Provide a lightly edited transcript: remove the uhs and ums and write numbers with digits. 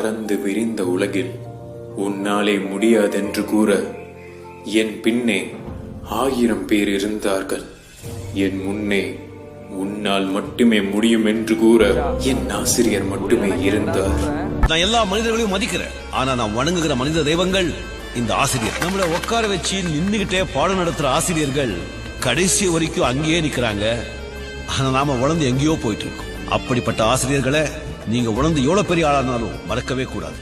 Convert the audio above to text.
பறந்து விரிந்த உலகில் உன்னாலே முடியாதென்று கூற என் பின்னே 1000 பேர் இருந்தார்கள். என் முன்னே உன்னால் மட்டுமே முடியும் என்று கூற என் ஆசிரியர் மட்டுமே இருந்தார். நான் எல்லா மனிதர்களையும் மதிக்கிறேன். ஆனா நான் வணங்குகிற மனித தெய்வங்கள் இந்த ஆசிரியர். நம்மள உட்கார வச்சு நின்னுகிட்டே பாடம் நடத்துற ஆசிரியர்கள் கடைசி வரைக்கும் அங்கேயே நிக்கிறாங்க. ஆனா நாம வளர்ந்து எங்கேயோ போயிட்டு இருக்கோம். அப்படிப்பட்ட ஆசிரியர்களை நீங்க வளர்ந்து எவ்வளவு பெரிய ஆளானாலும் மறக்கவே கூடாது.